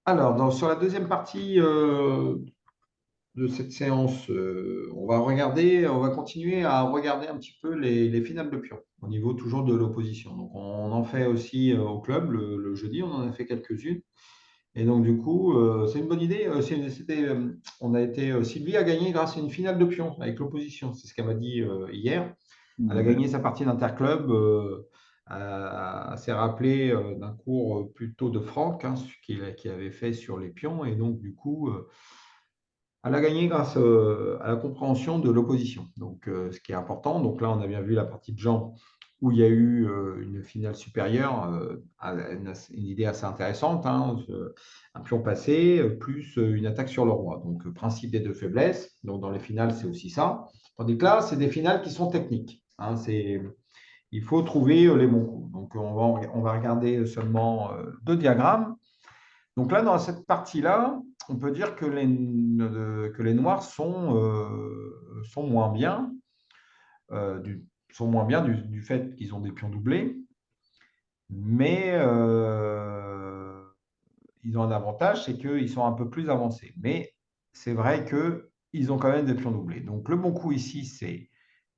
Alors, sur la deuxième partie de cette séance, on va continuer à regarder un petit peu les finales de pion au niveau toujours de l'opposition. Donc, on en fait aussi au club le jeudi, on en a fait quelques-unes. Et donc, du coup, c'est une bonne idée. On a été, Sylvie a gagné grâce à une finale de pion avec l'opposition. C'est ce qu'elle m'a dit hier. Elle a Mhm. gagné sa partie d'interclub. Elle s'est rappelée d'un cours plutôt de Franck, hein, qui avait fait sur les pions. Et donc, du coup, elle a gagné grâce à la compréhension de l'opposition. Donc, ce qui est important. Donc là, on a bien vu la partie de Jean où il y a eu une finale supérieure, une idée assez intéressante, hein, un pion passé, plus une attaque sur le roi. Donc, principe des deux faiblesses. Donc, dans les finales, c'est aussi ça. Tandis que là, c'est des finales qui sont techniques, hein. Il faut trouver les bons coups. Donc, on va regarder seulement deux diagrammes. Donc là, dans cette partie-là, on peut dire que les noirs sont moins bien, euh, du, sont moins bien du fait qu'ils ont des pions doublés, mais ils ont un avantage, c'est qu'ils sont un peu plus avancés. Mais c'est vrai qu'ils ont quand même des pions doublés. Donc le bon coup ici, c'est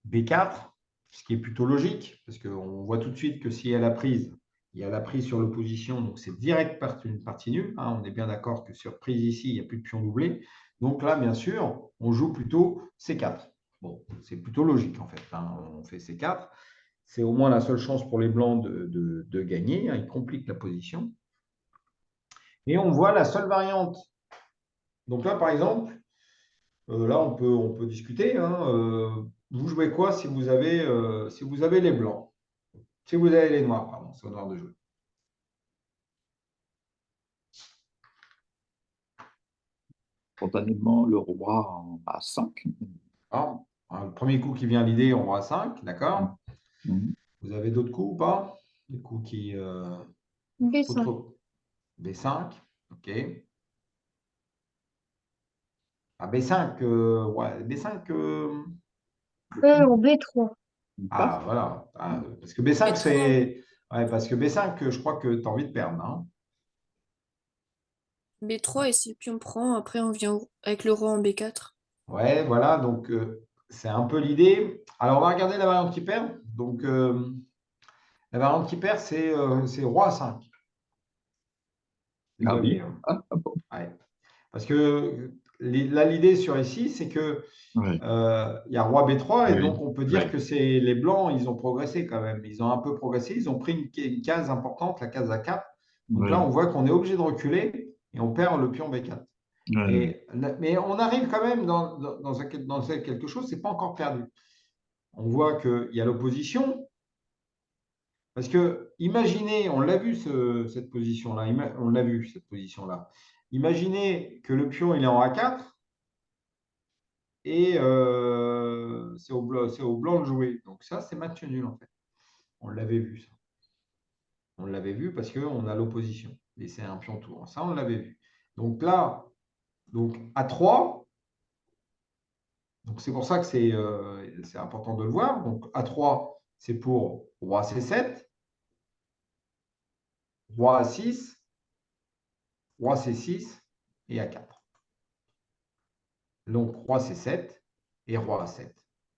B4, ce qui est plutôt logique, parce qu'on voit tout de suite que si elle a prise, il y a la prise sur l'opposition, donc c'est direct une partie nulle, hein. On est bien d'accord que sur prise ici, il n'y a plus de pion doublé. Donc là, bien sûr, on joue plutôt C4. Bon, c'est plutôt logique en fait, hein. On fait C4. C'est au moins la seule chance pour les blancs de gagner, hein. Ils compliquent la position. Et on voit la seule variante. Donc là, par exemple, là, on peut discuter, hein. Vous jouez quoi si vous avez les blancs? Si vous avez les noirs, pardon, c'est au noir de jouer. Spontanément, le roi en A5. Alors, le premier coup qui vient à l'idée, on va à 5, Mhm. d'accord? Mhm. Vous avez d'autres coups ou pas? Des coups qui. B5. Autre B5, ok. Ah, B5, ouais, B5. En B3. Il passe. Ah, voilà. Ah, parce que B5, B3. c'est. Ouais, parce que B5, je crois que tu as envie de perdre, hein. B3 et si puis on prend, après on vient avec le roi en B4. Ouais, voilà. Donc, c'est un peu l'idée. Alors, on va regarder la variante qui perd. Donc, la variante qui perd, c'est roi à 5. Vous Ah avez. oui. Ah, ah bon. Ouais. Parce que là, l'idée sur ici, c'est que Oui, il y a roi B3 et oui, donc on peut dire oui, que c'est les blancs, ils ont progressé quand même. Ils ont un peu progressé, ils ont pris une case importante, la case A4. Donc là, on oui, voit qu'on est obligé de reculer et on perd le pion B4. oui, Mais on arrive quand même dans quelque chose, c'est pas encore perdu. On voit qu'il y a l'opposition. Parce que imaginez, on l'a vu cette position-là, on l'a vu cette position-là. Imaginez que le pion il est en A4 et c'est au blanc de jouer. Donc ça, c'est match nul en fait. On l'avait vu ça. On l'avait vu parce qu'on a l'opposition. Et c'est un pion tour. Ça, on l'avait vu. Donc là, donc A3, donc c'est pour ça que c'est important de le voir. Donc A3, c'est pour roi C7, roi A6, roi C6 et A4. Donc roi C7 et roi A7.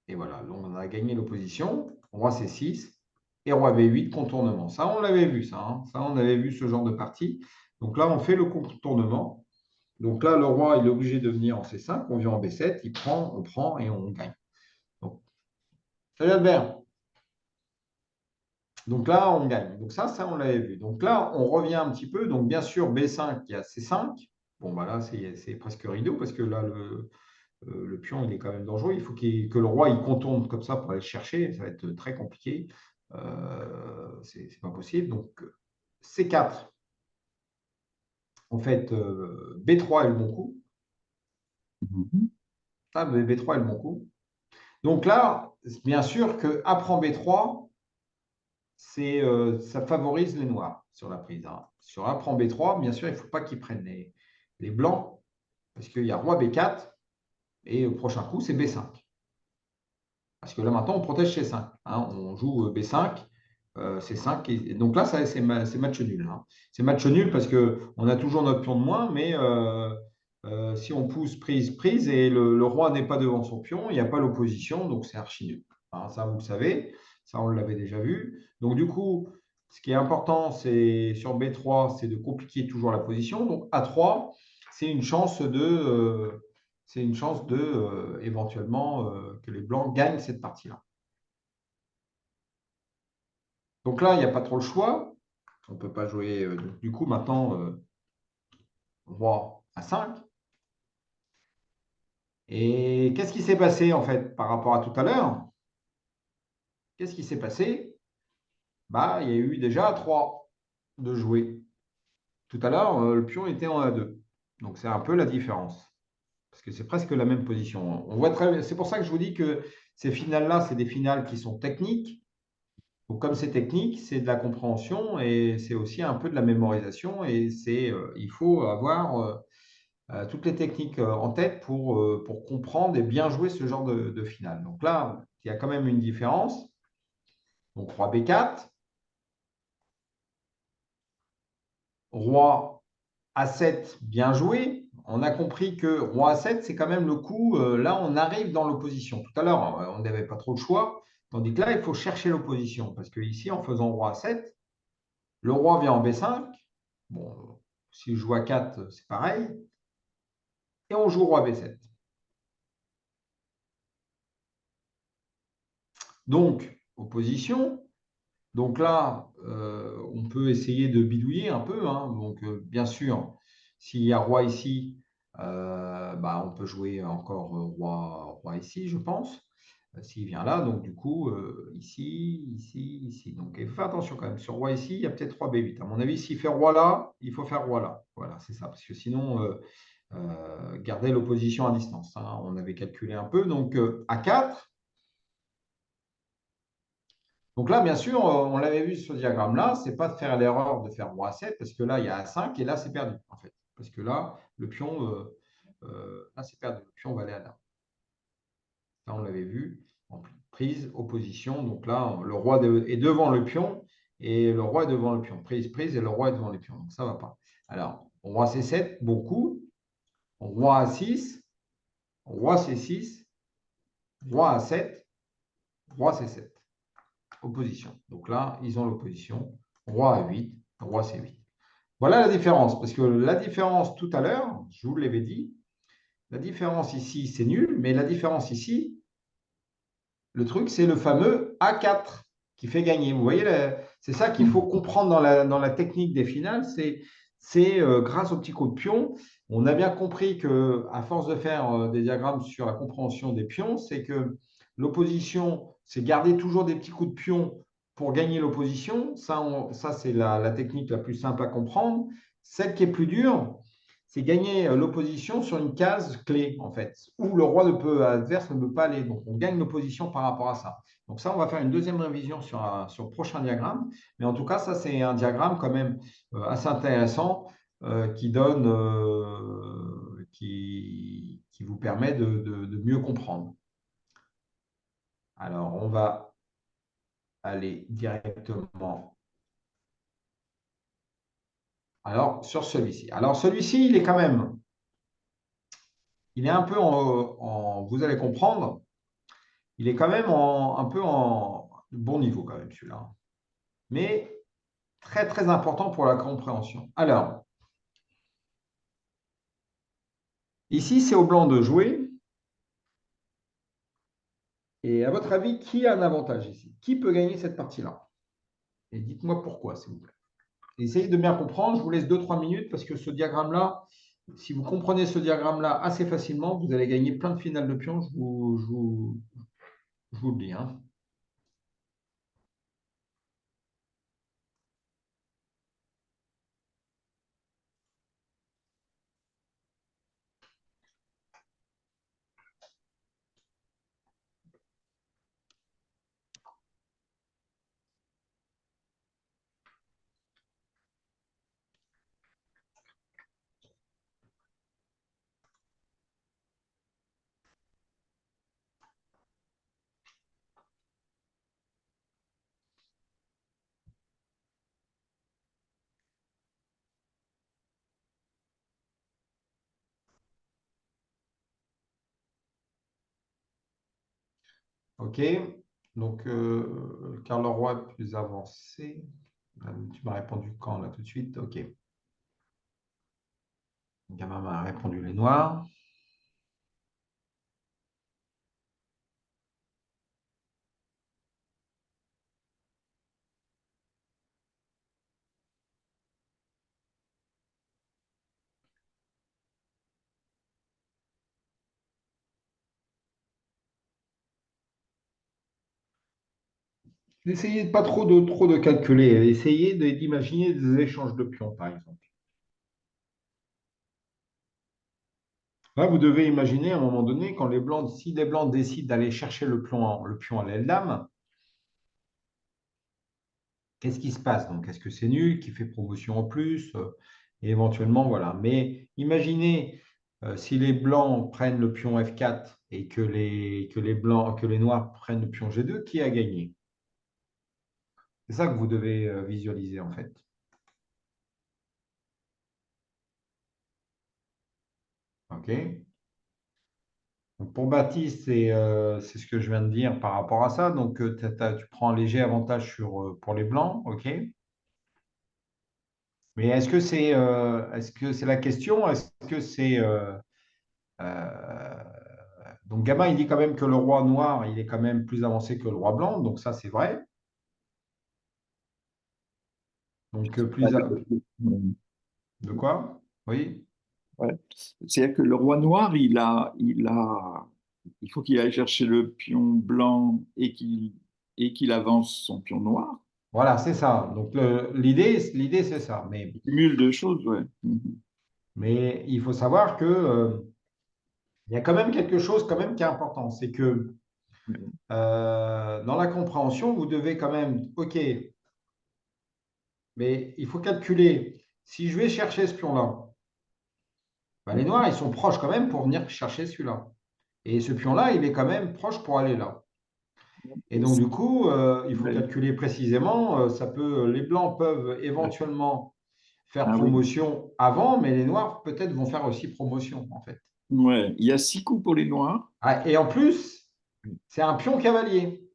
Et voilà, donc on a gagné l'opposition, roi C6 et roi B8 contournement. Ça, on l'avait vu, ça, hein. Ça, on avait vu ce genre de partie. Donc là, on fait le contournement. Donc là, le roi, il est obligé de venir en C5, on vient en B7, on prend et on gagne. Donc, salut Albert. Donc là, on gagne. Donc ça, on l'avait vu. Donc là, on revient un petit peu. Donc bien sûr, B5, il y a C5. Bon, bah là, c'est presque rideau parce que là, le pion, il est quand même dangereux. Il faut que le roi, il contourne comme ça pour aller le chercher. Ça va être très compliqué. C'est pas possible. Donc, C4. En fait, B3 est le bon coup. mhm, Ah, B3 est le bon coup. Donc là, bien sûr que A prend B3, ça favorise les noirs sur la prise, hein. Sur A prend B3, bien sûr, il ne faut pas qu'ils prennent les blancs, parce qu'il y a roi B4, et au prochain coup, c'est B5. Parce que là, maintenant, on protège C5, hein. On joue B5. c'est 5. Et donc là, c'est match nul, hein. C'est match nul parce qu'on a toujours notre pion de moins, mais si on pousse prise, prise, et le roi n'est pas devant son pion, il n'y a pas l'opposition, donc c'est archi nul. Hein, ça, vous le savez, ça, on l'avait déjà vu. Donc du coup, ce qui est important, c'est sur B3, c'est de compliquer toujours la position. Donc A3, c'est une chance éventuellement que les blancs gagnent cette partie-là. Donc là, il n'y a pas trop le choix. On ne peut pas jouer. Donc, du coup, maintenant, roi à 5. Et qu'est-ce qui s'est passé en fait par rapport à tout à l'heure? Qu'est-ce qui s'est passé? Bah, il y a eu déjà à 3 de jouer. Tout à l'heure, le pion était en A2. Donc c'est un peu la différence. Parce que c'est presque la même position. On voit très bien. C'est pour ça que je vous dis que ces finales-là, c'est des finales qui sont techniques. Donc, comme c'est technique, c'est de la compréhension et c'est aussi un peu de la mémorisation. Et il faut avoir toutes les techniques en tête pour comprendre et bien jouer ce genre de finale. Donc là, il y a quand même une différence. Donc, roi B4, roi A7, bien joué. On a compris que roi A7, c'est quand même le coup. Là, on arrive dans l'opposition. Tout à l'heure, on n'avait pas trop de choix. Tandis que là, il faut chercher l'opposition. Parce que ici, en faisant roi A7, le roi vient en B5. Bon, si je joue A4, c'est pareil. Et on joue roi B7. Donc, opposition. Donc là, on peut essayer de bidouiller un peu, hein. Donc, bien sûr, s'il y a roi ici, bah, on peut jouer encore roi ici, je pense. S'il vient là, donc du coup, ici, ici, ici. Donc, il faut faire attention quand même. Sur roi ici, il y a peut-être roi B8. À mon avis, s'il fait roi là, il faut faire roi là. Voilà, c'est ça. Parce que sinon, garder l'opposition à distance, hein. On avait calculé un peu. Donc, A4. Donc là, bien sûr, on l'avait vu sur ce diagramme-là, c'est pas de faire l'erreur de faire roi A7 parce que là, il y a A5 et là, c'est perdu, en fait. Parce que là, le pion, là, c'est perdu. Le pion va aller à dame. Là, on l'avait vu en prise, opposition. Donc là, le roi est devant le pion et le roi est devant le pion. Prise, prise et le roi est devant le pion. Donc ça ne va pas. Alors, roi C7, beaucoup. Roi A6, roi C6, roi A7, roi C7. Opposition. Donc là, ils ont l'opposition. Roi A8, roi C8. Voilà la différence. Parce que la différence tout à l'heure, je vous l'avais dit, la différence ici, c'est nul, mais la différence ici, le truc, c'est le fameux A4 qui fait gagner. Vous voyez, c'est ça qu'il faut comprendre dans la technique des finales. C'est grâce au petit coup de pion, on a bien compris que à force de faire des diagrammes sur la compréhension des pions, c'est que l'opposition, c'est garder toujours des petits coups de pion pour gagner l'opposition. Ça c'est la technique la plus simple à comprendre. Celle qui est plus dure, c'est gagner l'opposition sur une case clé, en fait, où le roi adverse ne peut pas aller. Donc, on gagne l'opposition par rapport à ça. Donc, ça, on va faire une deuxième révision sur le prochain diagramme. Mais en tout cas, ça, c'est un diagramme quand même assez intéressant qui donne, qui vous permet de mieux comprendre. Alors, on va aller directement. Alors, sur celui-ci. Alors, celui-ci, il est quand même, il est un peu vous allez comprendre, il est quand même un peu en bon niveau quand même celui-là. Mais très très important pour la compréhension. Alors, ici c'est au blanc de jouer. Et à votre avis, qui a un avantage ici? Qui peut gagner cette partie-là? Et dites-moi pourquoi, s'il vous plaît. Essayez de bien comprendre. Je vous laisse 2-3 minutes parce que ce diagramme-là, si vous comprenez ce diagramme-là assez facilement, vous allez gagner plein de finales de pions. Je vous le dis, hein. OK. Donc, car le roi est plus avancé. Tu m'as répondu quand, là, tout de suite? OK. Le gamin m'a répondu les noirs. Essayez pas trop de calculer. Essayez d'imaginer des échanges de pions, par exemple. Là, vous devez imaginer à un moment donné, quand si les blancs décident d'aller chercher le pion à l'aile dame, qu'est-ce qui se passe? Donc, est-ce que c'est nul qui fait promotion en plus? Et éventuellement, voilà. Mais imaginez si les blancs prennent le pion F4 et que les noirs prennent le pion G2, qui a gagné? C'est ça que vous devez visualiser en fait. OK? Donc, pour Baptiste, c'est ce que je viens de dire par rapport à ça. Donc, tu prends un léger avantage pour les blancs. OK? Mais est-ce que c'est la question? Est-ce que c'est euh, donc Gamma, il dit quand même que le roi noir, il est quand même plus avancé que le roi blanc, donc ça c'est vrai. Donc Ouais, de quoi? Oui. ouais. C'est-à-dire que le roi noir, il faut qu'il aille chercher le pion blanc et qu'il avance son pion noir. Voilà, c'est ça. Donc l'idée c'est ça. Il cumule deux choses, ouais. Mais il faut savoir que il y a quand même quelque chose quand même qui est important, c'est que dans la compréhension, vous devez quand même, OK, mais il faut calculer. Si je vais chercher ce pion-là, ben, les noirs, ils sont proches quand même pour venir chercher celui-là. Et ce pion-là, il est quand même proche pour aller là. Et donc, du coup, il faut Ouais. calculer précisément. Les blancs peuvent éventuellement faire Ah oui. promotion avant, mais les noirs peut-être vont faire aussi promotion, en fait. Ouais. Il y a 6 coups pour les noirs. Ah, et en plus, c'est un pion cavalier.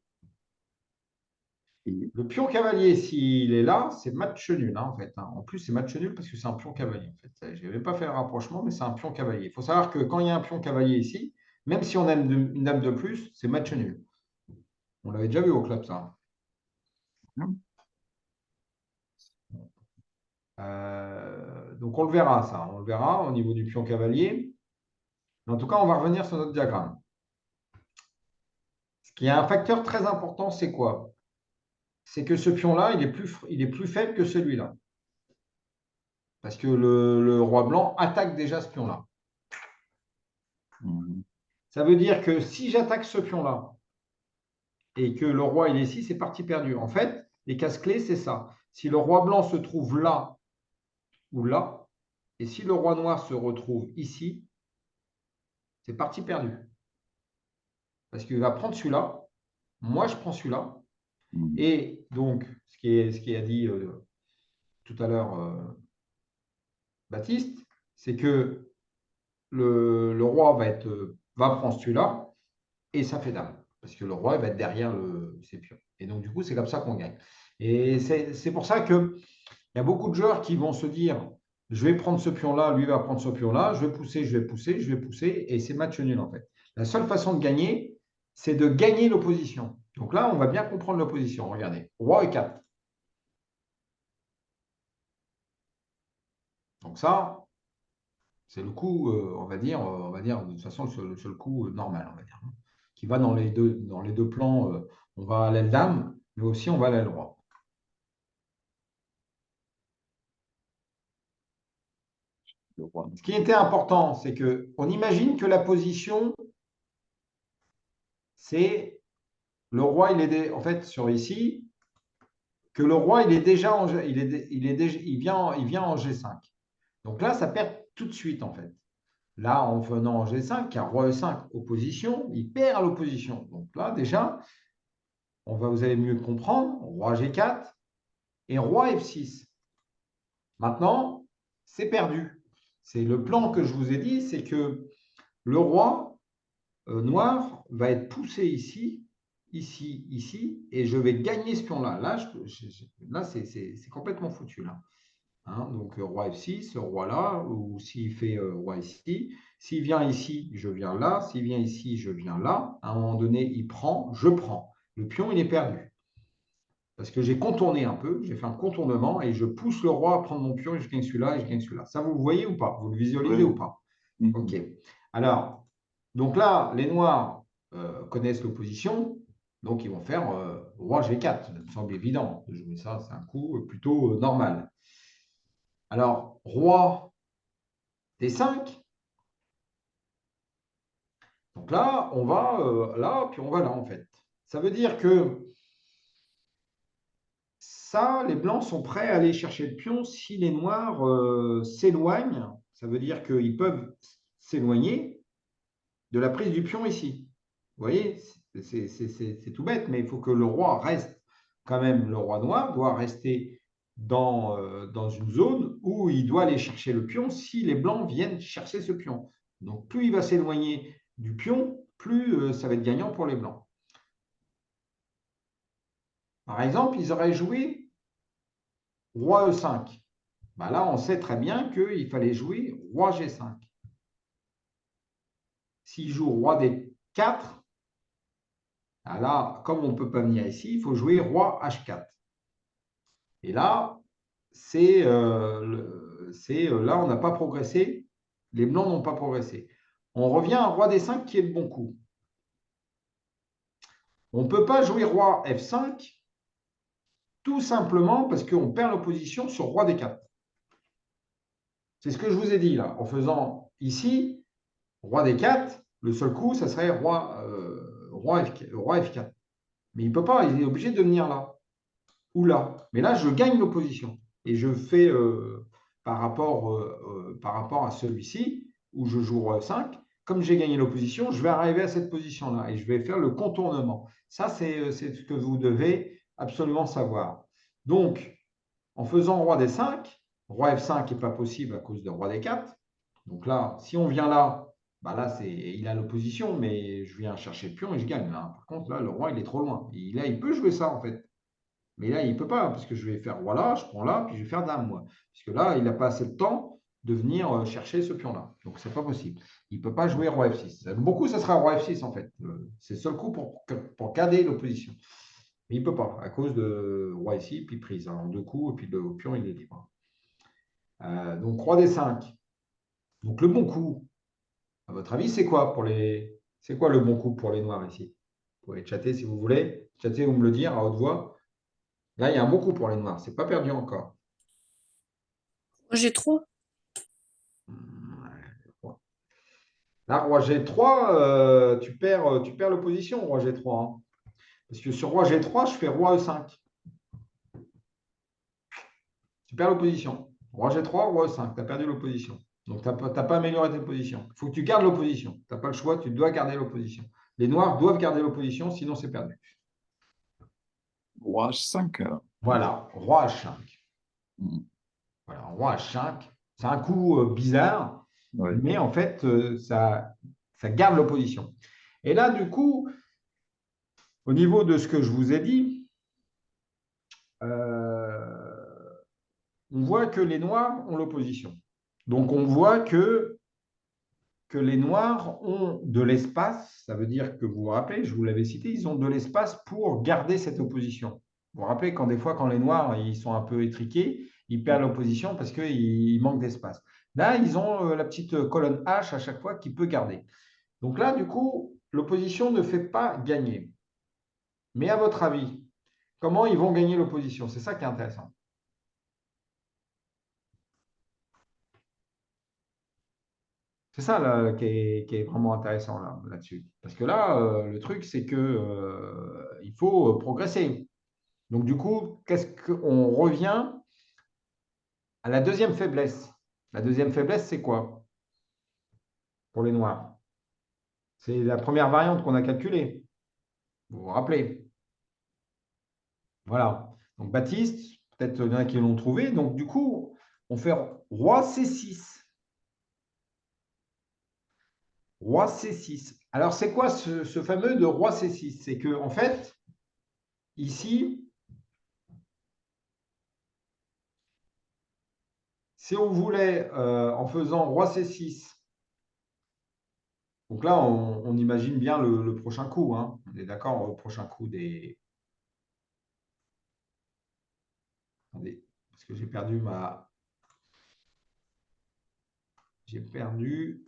Et, Le pion cavalier, s'il est là, c'est match nul, hein, en fait. En plus, c'est match nul parce que c'est un pion cavalier. En fait. Je n'avais pas fait le rapprochement, mais c'est un pion cavalier. Il faut savoir que quand il y a un pion cavalier ici, même si on a une dame de plus, c'est match nul. On l'avait déjà vu au club, ça. Donc on le verra, ça. On le verra au niveau du pion cavalier. Mais en tout cas, on va revenir sur notre diagramme. Ce qui est un facteur très important, c'est quoi? C'est que ce pion-là, il est plus faible que celui-là. Parce que le roi blanc attaque déjà ce pion-là. Mhm. Ça veut dire que si j'attaque ce pion-là et que le roi il est ici, c'est parti perdu. En fait, les cases-clés, c'est ça. Si le roi blanc se trouve là ou là, et si le roi noir se retrouve ici, c'est parti perdu. Parce qu'il va prendre celui-là, moi je prends celui-là, Mhm. et donc ce qui a dit tout à l'heure Baptiste, c'est que le roi va prendre celui-là, et ça fait dame. Parce que le roi il va être derrière ses pions. Et donc, du coup, c'est comme ça qu'on gagne. Et c'est pour ça qu'il y a beaucoup de joueurs qui vont se dire, je vais prendre ce pion-là, lui va prendre ce pion-là, je vais pousser, je vais pousser, je vais pousser, et c'est match nul en fait. La seule façon de gagner, c'est de gagner l'opposition. Donc là, on va bien comprendre l'opposition. Regardez, roi et 4. Donc ça, c'est le coup, on va dire de toute façon le seul coup normal, on va dire, hein, qui va dans les deux plans. On va à l'aile dame, mais aussi on va à l'aile roi. Le roi. Ce qui était important, c'est que on imagine que la position, c'est le roi, en fait sur ici, que le roi il est déjà il vient en G5. Donc là, ça perd tout de suite en fait. Là, en venant en G5, car roi E5 opposition, il perd à l'opposition. Donc là, déjà, vous allez mieux comprendre, roi G4 et roi F6. Maintenant, c'est perdu. C'est le plan que je vous ai dit, c'est que le roi noir va être poussé ici ici, ici, et je vais gagner ce pion-là. Là, c'est complètement foutu, là. Hein, donc, roi F6, roi là, ou s'il fait roi ici. S'il vient ici, je viens là. S'il vient ici, je viens là. À un moment donné, il prend, je prends. Le pion, il est perdu. Parce que j'ai contourné un peu, j'ai fait un contournement et je pousse le roi à prendre mon pion et je gagne celui-là et je gagne celui-là. Ça, vous le voyez ou pas? Vous le visualisez Oui. ou pas? Mhm. OK. Alors, donc là, les noirs connaissent l'opposition, donc ils vont faire roi G4. Ça me semble évident de jouer ça, c'est un coup plutôt normal. Alors, roi D5. Donc là, on va là, puis on va là, en fait. Ça veut dire que ça, les blancs sont prêts à aller chercher le pion si les noirs s'éloignent. Ça veut dire qu'ils peuvent s'éloigner de la prise du pion ici. Vous voyez, c'est tout bête, mais il faut que le roi reste quand même, le roi noir doit rester dans une zone où il doit aller chercher le pion si les blancs viennent chercher ce pion. Donc plus il va s'éloigner du pion, plus ça va être gagnant pour les blancs. Par exemple, ils auraient joué roi E5. Ben là, on sait très bien qu'il fallait jouer roi G5. S'il joue roi D4, là, comme on ne peut pas venir ici, il faut jouer roi H4. Et là, là, on n'a pas progressé. Les blancs n'ont pas progressé. On revient à roi D5 qui est le bon coup. On ne peut pas jouer roi F5 tout simplement parce qu'on perd l'opposition sur roi D4. C'est ce que je vous ai dit là. En faisant ici, roi D4, le seul coup, ça serait roi F4. Mais il ne peut pas, il est obligé de venir là ou là. Mais là, je gagne l'opposition. Et je fais par rapport à celui-ci, où je joue roi F5, comme j'ai gagné l'opposition, je vais arriver à cette position-là et je vais faire le contournement. Ça, c'est ce que vous devez absolument savoir. Donc, en faisant roi D5, roi F5 n'est pas possible à cause de roi D4. Donc là, si on vient là, bah là il a l'opposition, mais je viens chercher le pion et je gagne. Là. Par contre, là, le roi, il est trop loin. Là, il peut jouer ça, en fait. Mais là, il ne peut pas, parce que je vais faire roi là, je prends là, puis je vais faire dame, moi. Puisque là, il n'a pas assez de temps de venir chercher ce pion-là. Donc, ce n'est pas possible. Il ne peut pas jouer roi F6. Beaucoup, ça sera roi F6, en fait. C'est le seul coup pour cader l'opposition. Mais il ne peut pas, à cause de roi ici, puis prise. En deux coups, et puis le pion, il est libre. Donc, roi D5. Donc, le bon coup, à votre avis, c'est quoi C'est quoi le bon coup pour les noirs ici? Vous pouvez chatter si vous voulez. Chatter ou me le dire à haute voix. Là, il y a un bon coup pour les noirs. C'est pas perdu encore. J'ai 3. Là, roi G3, tu perds l'opposition, roi G3. Hein. Parce que sur roi G3, je fais roi E5. Tu perds l'opposition. Roi G3, roi E5. Tu as perdu l'opposition. Donc, tu n'as pas amélioré tes positions. Il faut que tu gardes l'opposition. Tu n'as pas le choix, tu dois garder l'opposition. Les noirs doivent garder l'opposition, sinon c'est perdu. Roi H5. Voilà, roi H5. Mm. Voilà, roi H5. C'est un coup bizarre, Ouais. mais en fait, ça garde l'opposition. Et là, du coup, au niveau de ce que je vous ai dit, on voit que les noirs ont l'opposition. Donc, on voit que les noirs ont de l'espace. Ça veut dire que vous vous rappelez, je vous l'avais cité, ils ont de l'espace pour garder cette opposition. Vous vous rappelez, des fois, quand les noirs ils sont un peu étriqués, ils perdent l'opposition parce qu'il manque d'espace. Là, ils ont la petite colonne H à chaque fois qui peut garder. Donc là, du coup, l'opposition ne fait pas gagner. Mais à votre avis, comment ils vont gagner l'opposition? C'est ça qui est intéressant. C'est ça là, qui est vraiment intéressant là-dessus. Parce que là, le truc, c'est que il faut progresser. Donc du coup, qu'est-ce qu'on revient à la deuxième faiblesse? La deuxième faiblesse, c'est quoi pour les noirs? C'est la première variante qu'on a calculée. Vous vous rappelez? Voilà. Donc Baptiste, peut-être il y en a qui l'ont trouvé. Donc du coup, on fait roi C6. Roi C6. Alors, c'est quoi ce fameux de roi C6? C'est que, en fait, ici, si on voulait, en faisant roi C6, donc là, on imagine bien le prochain coup, hein. On est d'accord, le prochain coup des... Attendez, parce que j'ai perdu ma... J'ai perdu...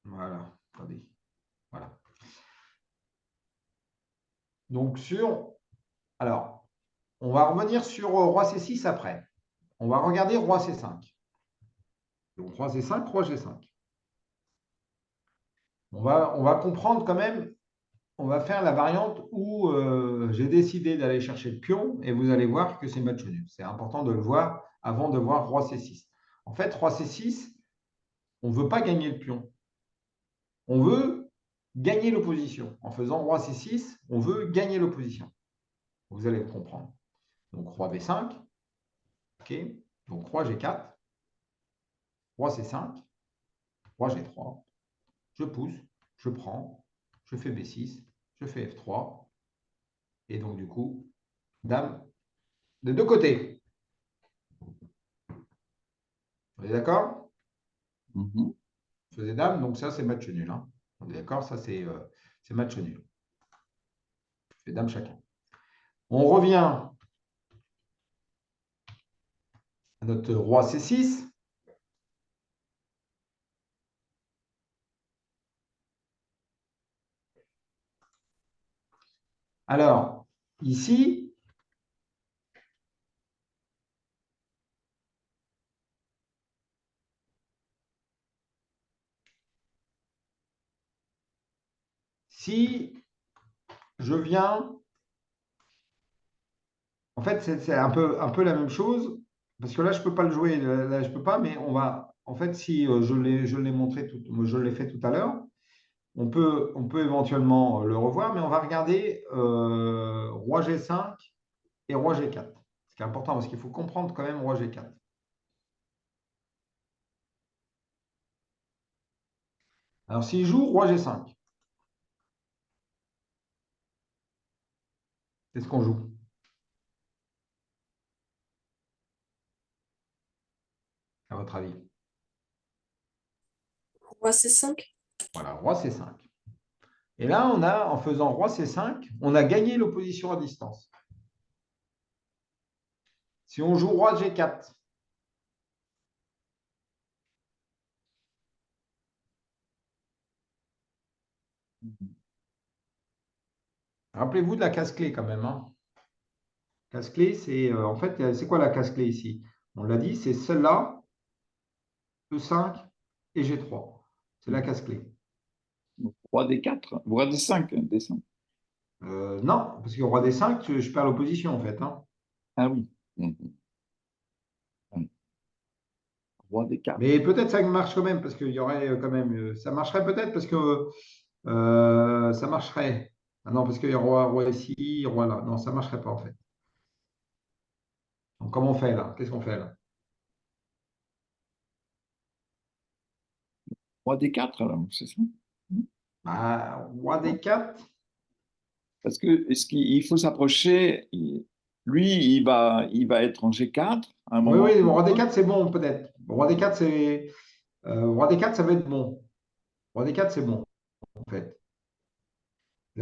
Voilà, attendez. Voilà. Donc, Alors, on va revenir sur roi C6 après. On va regarder roi C5. Donc, roi C5, roi G5. On va comprendre quand même, on va faire la variante où j'ai décidé d'aller chercher le pion et vous allez voir que c'est match nul. C'est important de le voir avant de voir roi C6. En fait, roi C6, on ne veut pas gagner le pion. On veut gagner l'opposition. En faisant roi C6, on veut gagner l'opposition. Vous allez le comprendre. Donc, roi B5. OK. Donc, roi G4. Roi C5. Roi G3. Je pousse. Je prends. Je fais B6. Je fais F3. Et donc, du coup, dame des deux côtés. On est d'accord? Mhm. Faisait dame, donc ça, c'est match nul, hein. On est d'accord? Ça, c'est match nul. Fait dame chacun. On revient à notre roi C6. Alors, ici, si je viens, en fait, c'est un peu la même chose, parce que là, je ne peux pas le jouer, là, je ne peux pas, mais on va, en fait, si je l'ai montré, je l'ai fait tout à l'heure, on peut éventuellement le revoir, mais on va regarder roi G5 et roi G4. Ce qui est important, parce qu'il faut comprendre quand même roi G4. Alors, s'il joue roi G5, c'est ce qu'on joue. À votre avis? Roi C5. Voilà, roi C5. Et là, en faisant roi C5, on a gagné l'opposition à distance. Si on joue roi G4, rappelez-vous de la casse-clé quand même, hein. Casse-clé, c'est en fait, c'est quoi la casse-clé ici? On l'a dit, c'est celle-là, E5 et G3. C'est la casse-clé. Roi D4, roi D5, D5. Non, parce que roi D5, je perds l'opposition en fait, hein. Ah oui. Mhm. Roi D4. Mais peut-être ça marche quand même, parce qu'il y aurait quand même. Ça marcherait peut-être parce que ça marcherait. Ah non, parce qu'il y a roi ici, roi là. Non, ça ne marcherait pas en fait. Donc, comment on fait là? Qu'est-ce qu'on fait là? Roi D4, alors, c'est ça? Bah, roi D4. Parce que est-ce qu'il faut s'approcher, lui, il va être en G4 à un Oui, moment. oui, roi D4, c'est bon peut-être. Roi D4, roi D4, ça va être bon. Roi D4, c'est bon, en fait.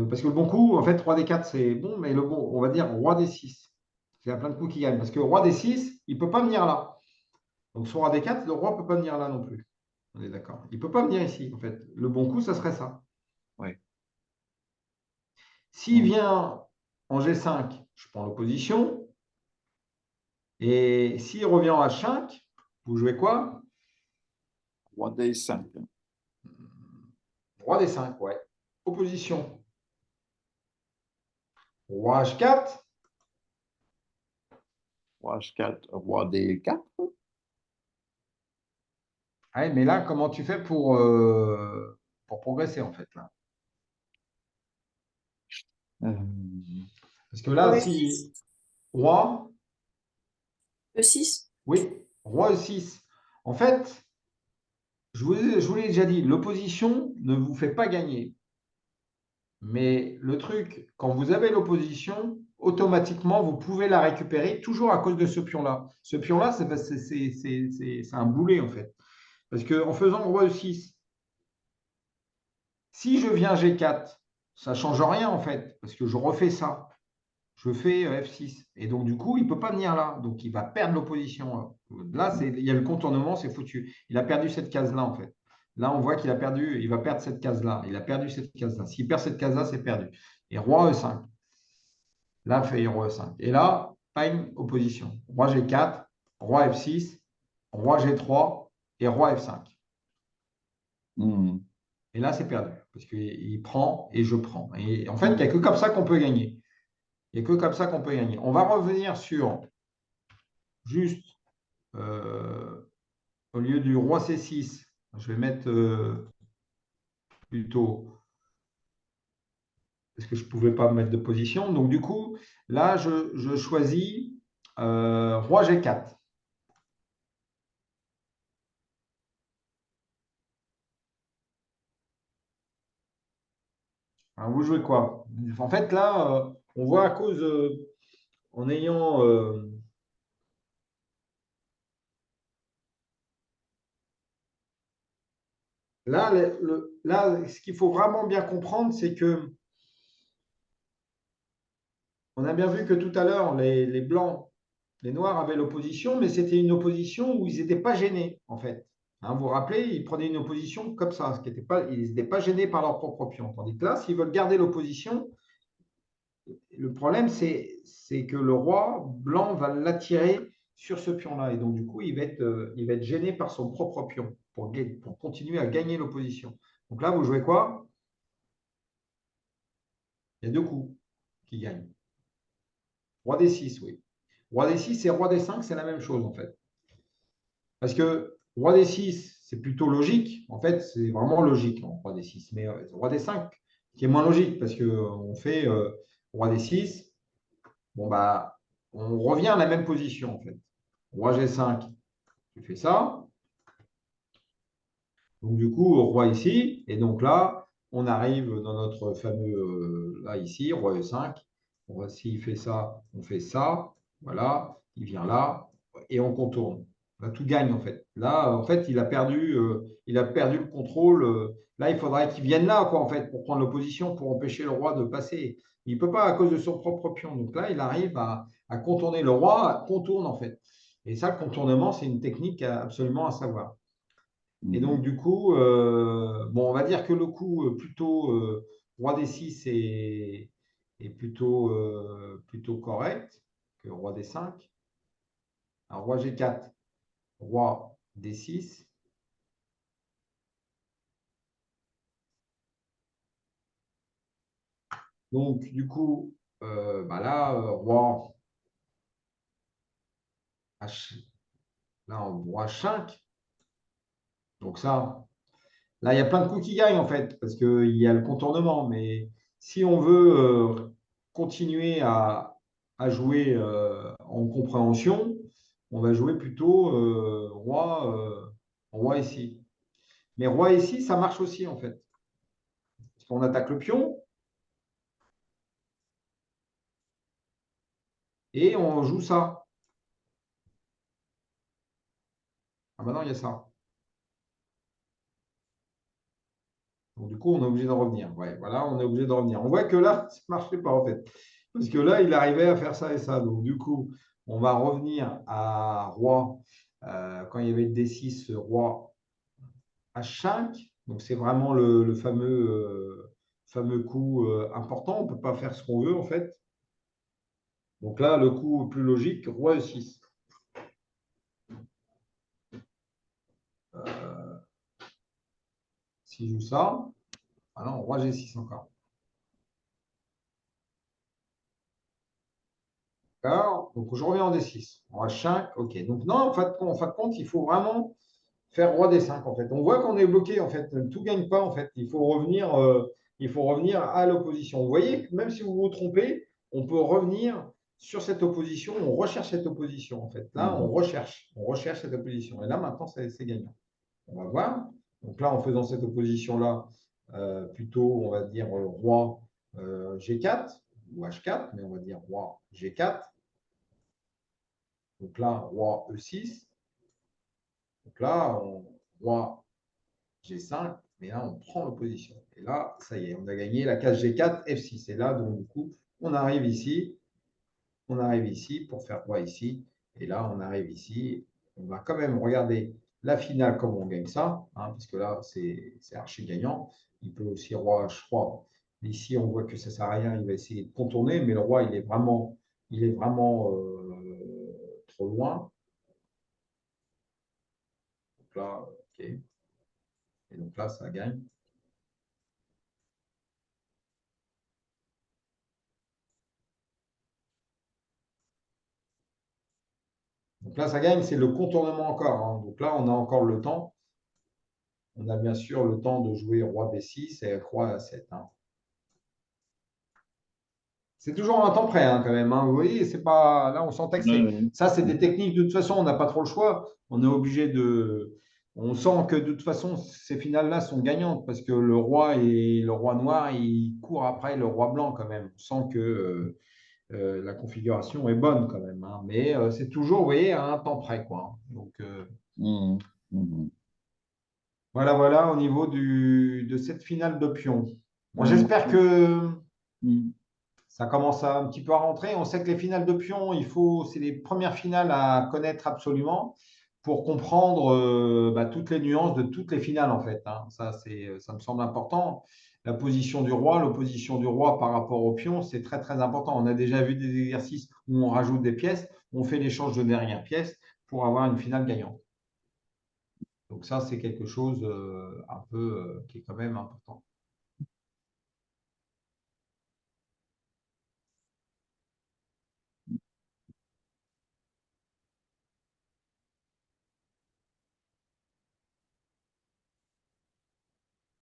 Parce que le bon coup, en fait, roi D4, c'est bon, mais le bon, on va dire roi D6. Il y a plein de coups qui gagnent. Parce que roi D6, il ne peut pas venir là. Donc, sur roi D4, le roi ne peut pas venir là non plus. On est d'accord. Il ne peut pas venir ici, en fait. Le bon coup, ça serait ça. Ouais. S'il vient en G5, je prends l'opposition. Et s'il revient en H5, vous jouez quoi? Roi D5. Roi D5, ouais. Opposition. Roi H4. Roi H4, roi D4. Ouais, mais là, comment tu fais pour progresser, en fait, là? Euh, Parce que là, Roi si E6. roi, E6. oui, roi E6. En fait, je vous l'ai déjà dit, l'opposition ne vous fait pas gagner. Mais le truc, quand vous avez l'opposition, automatiquement, vous pouvez la récupérer toujours à cause de ce pion-là. Ce pion-là, c'est un boulet, en fait. Parce qu'en faisant roi E6, si je viens G4, ça ne change rien, en fait, parce que je refais ça. Je fais F6. Et donc, du coup, il ne peut pas venir là. Donc, il va perdre l'opposition. Là, il y a le contournement, c'est foutu. Il a perdu cette case-là, en fait. Là, on voit qu'il a perdu, il va perdre cette case-là. Il a perdu cette case-là. S'il perd cette case-là, c'est perdu. Et roi E5. Là, fait roi E5. Et là, pas une opposition. Roi G4, roi F6, roi G3 et roi F5. Mhm. Et là, c'est perdu. Parce qu'il prend et je prends. Et en fait, il n'y a que comme ça qu'on peut gagner. Il n'y a que comme ça qu'on peut gagner. On va revenir sur juste au lieu du roi C6, je vais mettre plutôt, parce que je ne pouvais pas me mettre de position. Donc, du coup, là, je choisis roi G4. Alors, vous jouez quoi? En fait, là, on voit à cause, en ayant... là, là, ce qu'il faut vraiment bien comprendre, c'est que on a bien vu que tout à l'heure, les blancs, les noirs avaient l'opposition, mais c'était une opposition où ils n'étaient pas gênés, en fait. Hein, vous vous rappelez, ils prenaient une opposition comme ça, ce qui était pas, ils n'étaient pas gênés par leur propre pion. Tandis que là, s'ils veulent garder l'opposition, le problème, c'est que le roi blanc va l'attirer sur ce pion-là. Et donc, du coup, il va être gêné par son propre pion pour continuer à gagner l'opposition. Donc là, vous jouez quoi? Il y a deux coups qui gagnent. Roi D6, oui. Roi D6 et roi D5, c'est la même chose, en fait. Parce que roi D6, c'est plutôt logique. En fait, c'est vraiment logique, hein, roi D6. Mais roi D5, qui est moins logique, parce qu'on fait roi D6, bon, bah, on revient à la même position, en fait. Roi G5, tu fais ça. Donc, du coup, roi ici. Et donc là, on arrive dans notre fameux, là, ici, roi E5. S'il fait ça, on fait ça. Voilà, il vient là. Et on contourne. Là, tout gagne, en fait. Là, en fait, il a perdu le contrôle. Là, il faudrait qu'il vienne là, quoi, en fait, pour prendre l'opposition, pour empêcher le roi de passer. Il ne peut pas à cause de son propre pion. Donc là, il arrive à contourner. Le roi contourne, en fait. Et ça, le contournement, c'est une technique absolument à savoir. Et donc, du coup, bon, on va dire que le coup plutôt roi D6 est plutôt correct que roi D5. Alors, roi G4, roi D6. Donc, du coup, bah là, roi H, là, roi H5. Donc, ça, là, il y a plein de coups qui gagnent, en fait, parce qu'il y a le contournement. Mais si on veut continuer à jouer en compréhension, on va jouer plutôt roi ici. Mais roi ici, ça marche aussi, en fait. Parce qu'on attaque le pion et on joue ça. Ah, maintenant, il y a ça. Donc, du coup, on est obligé de revenir. Ouais, voilà, on est obligé de revenir. On voit que là, ça ne marchait pas, en fait. Parce que là, il arrivait à faire ça et ça. Donc, du coup, on va revenir à roi. Quand il y avait le D6, roi H5. Donc, c'est vraiment le fameux coup important. On ne peut pas faire ce qu'on veut, en fait. Donc là, le coup plus logique, roi E6. S'il joue ça, ah non, roi G6 encore. D'accord. Donc, je reviens en D6. Roi H5, ok. Donc, non, en fin de compte, il faut vraiment faire roi D5, en fait. On voit qu'on est bloqué, en fait. Tout ne gagne pas, en fait. Il faut revenir à l'opposition. Vous voyez, que même si vous vous trompez, on peut revenir sur cette opposition. On recherche cette opposition, en fait. Là, on recherche cette opposition. Et là, maintenant, c'est gagnant. On va voir. Donc là, en faisant cette opposition-là, plutôt, on va dire roi G4 ou H4, mais on va dire roi G4. Donc là, roi E6. Donc là, roi G5, mais là, on prend l'opposition. Et là, ça y est, on a gagné la case G4, F6. Et là, donc, du coup, on arrive ici pour faire roi ici. Et là, on arrive ici. On va quand même regarder la finale, comment on gagne ça, hein, puisque là, c'est archi gagnant. Il peut aussi roi H3. Ici, on voit que ça ne sert à rien. Il va essayer de contourner, mais le roi, il est vraiment trop loin. Donc là, OK. Et donc là, ça gagne. Donc là, ça gagne, c'est le contournement encore, hein. Donc là, on a encore le temps. On a bien sûr le temps de jouer roi B6 et roi A7, hein. C'est toujours un temps près, hein, quand même, hein. Vous voyez, c'est pas. Là, on sentait que ça, c'est des techniques. De toute façon, on n'a pas trop le choix. On est obligé de. On sent que de toute façon, ces finales-là sont gagnantes parce que le roi et le roi noir, ils courent après le roi blanc quand même. On sent que la configuration est bonne quand même, hein. Mais c'est toujours, vous voyez, à un temps près, quoi, hein. Donc, voilà, au niveau de cette finale de pion. Bon, j'espère que ça commence un petit peu à rentrer. On sait que les finales de pion, c'est les premières finales à connaître absolument pour comprendre toutes les nuances de toutes les finales, en fait, hein. Ça me semble important. La position du roi, l'opposition du roi par rapport au pion, c'est très, très important. On a déjà vu des exercices où on rajoute des pièces, on fait l'échange de dernières pièces pour avoir une finale gagnante. Donc ça, c'est quelque chose un peu qui est quand même important.